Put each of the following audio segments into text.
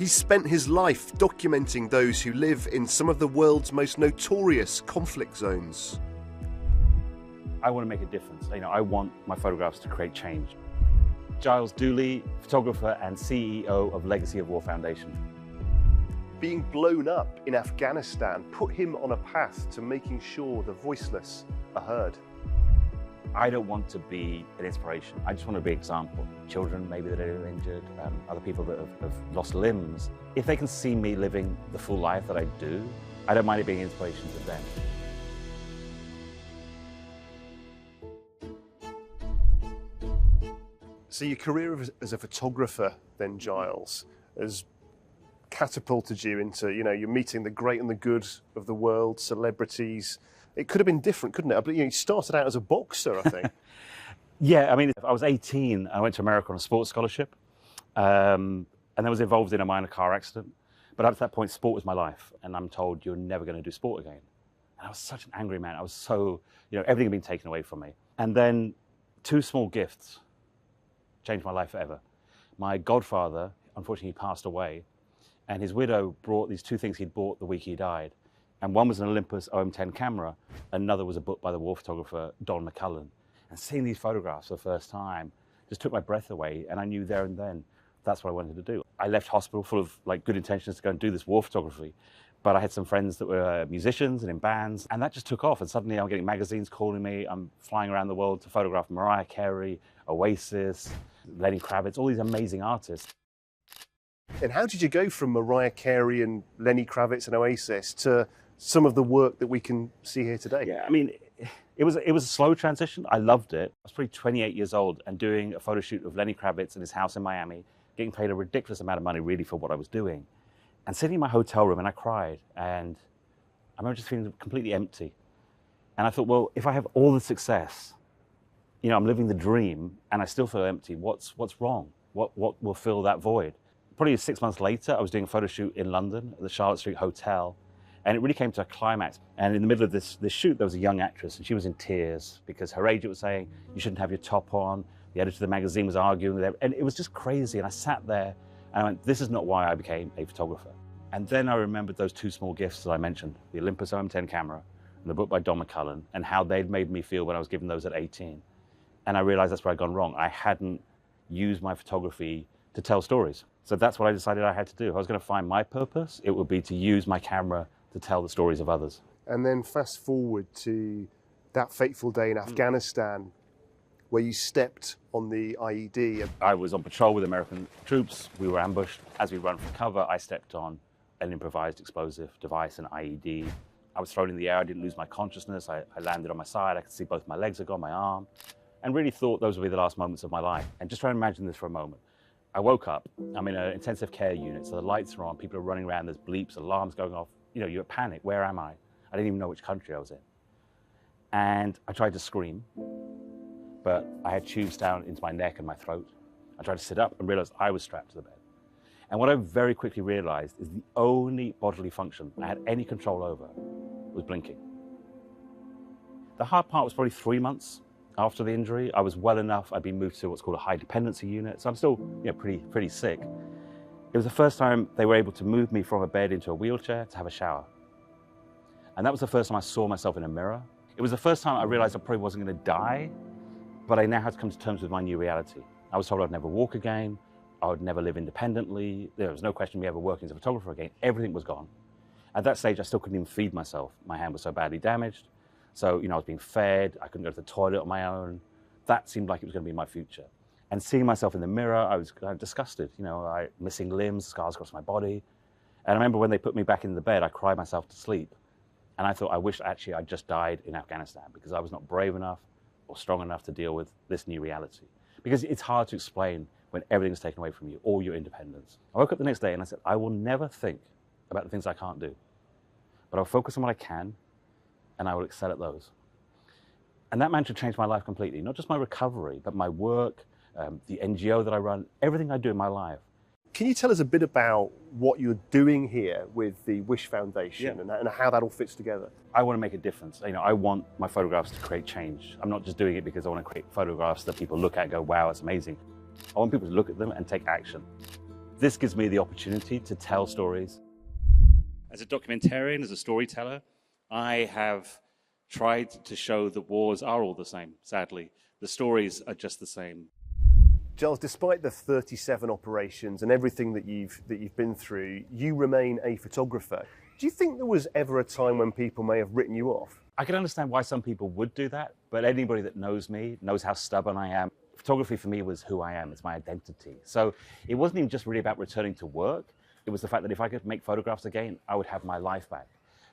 He's spent his life documenting those who live in some of the world's most notorious conflict zones. I want to make a difference. I want my photographs to create change. Giles Dooley, photographer and CEO of Legacy of War Foundation. Being blown up in Afghanistan put him on a path to making sure the voiceless are heard. I don't want to be an inspiration. I just want to be an example. Children, maybe that are injured, other people that have lost limbs. If they can see me living the full life that I do, I don't mind it being an inspiration to them. So your career as a photographer then, Giles, has catapulted you into, you're meeting the great and the good of the world, celebrities. It could have been different, couldn't it? You started out as a boxer, I think. Yeah, I was 18. I went to America on a sports scholarship, and I was involved in a minor car accident. But up to that point, sport was my life, and I'm told you're never going to do sport again. And I was such an angry man. I was so, everything had been taken away from me. And then 2 small gifts changed my life forever. My godfather, unfortunately, passed away, and his widow brought these 2 things he'd bought the week he died. And one was an Olympus OM10 camera, another was a book by the war photographer Don McCullin. And seeing these photographs for the first time just took my breath away, and I knew there and then that's what I wanted to do. I left hospital full of good intentions to go and do this war photography, but I had some friends that were musicians and in bands, and that just took off, and suddenly I'm getting magazines calling me. I'm flying around the world to photograph Mariah Carey, Oasis, Lenny Kravitz, all these amazing artists. And how did you go from Mariah Carey and Lenny Kravitz and Oasis to some of the work that we can see here today? Yeah, it was a slow transition. I loved it. I was probably 28 years old and doing a photo shoot of Lenny Kravitz in his house in Miami, getting paid a ridiculous amount of money really for what I was doing. And sitting in my hotel room, and I cried, and I remember just feeling completely empty. And I thought, well, if I have all the success, I'm living the dream, and I still feel empty, what's wrong? What will fill that void? Probably 6 months later, I was doing a photo shoot in London at the Charlotte Street Hotel, and it really came to a climax. And in the middle of this shoot, there was a young actress, and she was in tears because her agent was saying, you shouldn't have your top on. The editor of the magazine was arguing with her, and it was just crazy. And I sat there, and I went, this is not why I became a photographer. And then I remembered those 2 small gifts that I mentioned, the Olympus OM10 camera and the book by Don McCullin, and how they'd made me feel when I was given those at 18. And I realized that's where I'd gone wrong. I hadn't used my photography to tell stories. So that's what I decided I had to do. If I was going to find my purpose, it would be to use my camera to tell the stories of others. And then fast forward to that fateful day in Afghanistan where you stepped on the IED. I was on patrol with American troops. We were ambushed. As we ran for cover, I stepped on an improvised explosive device, an IED. I was thrown in the air. I didn't lose my consciousness. I landed on my side. I could see both my legs had gone, my arm, and really thought those would be the last moments of my life. And just try and imagine this for a moment. I woke up. I'm in an intensive care unit, so the lights are on. People are running around. There's bleeps, alarms going off. You're at panic. Where am I? I didn't even know which country I was in. And I tried to scream, but I had tubes down into my neck and my throat. I tried to sit up and realized I was strapped to the bed. And what I very quickly realized is the only bodily function I had any control over was blinking. The hard part was probably 3 months after the injury. I was well enough. I'd been moved to what's called a high dependency unit, so I'm still pretty sick. It was the first time they were able to move me from a bed into a wheelchair to have a shower. And that was the first time I saw myself in a mirror. It was the first time I realized I probably wasn't going to die, but I now had to come to terms with my new reality. I was told I'd never walk again. I would never live independently. There was no question of me ever working as a photographer again. Everything was gone. At that stage, I still couldn't even feed myself. My hand was so badly damaged. So, I was being fed. I couldn't go to the toilet on my own. That seemed like it was going to be my future. And seeing myself in the mirror, I was disgusted. Missing limbs, scars across my body. And I remember when they put me back in the bed, I cried myself to sleep. And I thought, I wish actually I'd just died in Afghanistan because I was not brave enough or strong enough to deal with this new reality. Because it's hard to explain when everything's taken away from you, all your independence. I woke up the next day and I said, I will never think about the things I can't do, but I'll focus on what I can and I will excel at those. And that mantra changed my life completely, not just my recovery, but my work, the NGO that I run, everything I do in my life. Can you tell us a bit about what you're doing here with the Wish Foundation and how that all fits together? I want to make a difference. I want my photographs to create change. I'm not just doing it because I want to create photographs that people look at and go, wow, it's amazing. I want people to look at them and take action. This gives me the opportunity to tell stories. As a documentarian, as a storyteller, I have tried to show that wars are all the same, sadly. The stories are just the same. Giles, despite the 37 operations and everything that you've been through, you remain a photographer. Do you think there was ever a time when people may have written you off? I can understand why some people would do that, but anybody that knows me knows how stubborn I am. Photography for me was who I am, it's my identity. So it wasn't even just really about returning to work. It was the fact that if I could make photographs again, I would have my life back.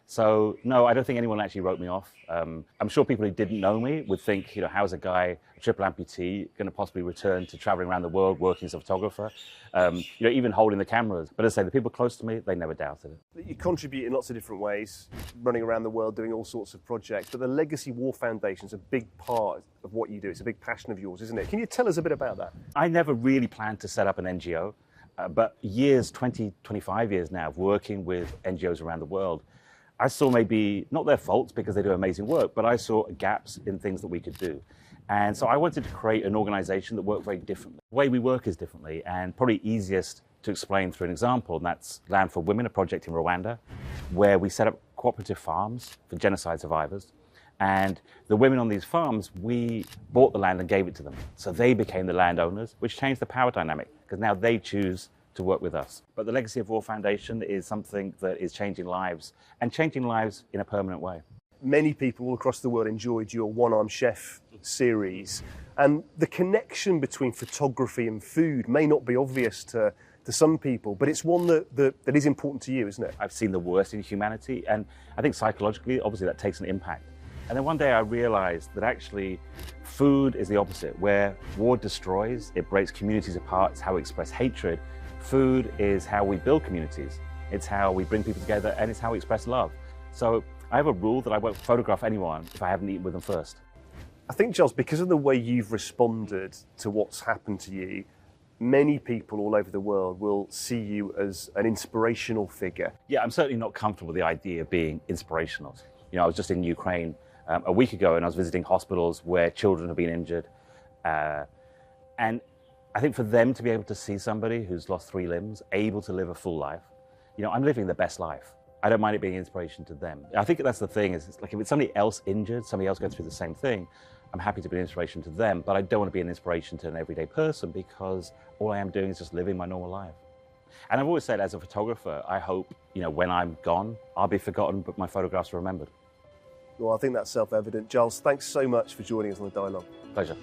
So no, I don't think anyone actually wrote me off. I'm sure people who didn't know me would think, you know, how's a guy, a triple amputee, going to possibly return to traveling around the world working as a photographer, you know, even holding the cameras. But as I say, the people close to me, they never doubted it. You contribute in lots of different ways, running around the world, doing all sorts of projects, but the Legacy War Foundation is a big part of what you do. It's a big passion of yours, isn't it? Can you tell us a bit about that? I never really planned to set up an NGO, but 25 years now of working with NGOs around the world, I saw maybe not their faults because they do amazing work, but I saw gaps in things that we could do. And so I wanted to create an organization that worked very differently. The way we work is differently, and probably easiest to explain through an example, and that's Land for Women, a project in Rwanda, where we set up cooperative farms for genocide survivors. And the women on these farms, we bought the land and gave it to them. So they became the landowners, which changed the power dynamic, because now they choose to work with us. But the Legacy of War Foundation is something that is changing lives, and changing lives in a permanent way. Many people all across the world enjoyed your One-Armed Chef series, and the connection between photography and food may not be obvious to some people, but it's one that is important to you, isn't it? I've seen the worst in humanity, and I think psychologically, obviously that takes an impact. And then one day I realized that actually food is the opposite. Where war destroys, it breaks communities apart, it's how we express hatred. Food is how we build communities. It's how we bring people together, and it's how we express love. So I have a rule that I won't photograph anyone if I haven't eaten with them first. I think, Giles, because of the way you've responded to what's happened to you, many people all over the world will see you as an inspirational figure. Yeah, I'm certainly not comfortable with the idea of being inspirational. You know, I was just in Ukraine a week ago, and I was visiting hospitals where children have been injured. And I think for them to be able to see somebody who's lost 3 limbs, able to live a full life, you know, I'm living the best life. I don't mind it being an inspiration to them. I think that's the thing, is it's like if it's somebody else injured, somebody else going through the same thing, I'm happy to be an inspiration to them, but I don't want to be an inspiration to an everyday person, because all I am doing is just living my normal life. And I've always said, as a photographer, I hope, you know, when I'm gone, I'll be forgotten, but my photographs are remembered. Well, I think that's self-evident. Giles, thanks so much for joining us on The Dialogue. Pleasure.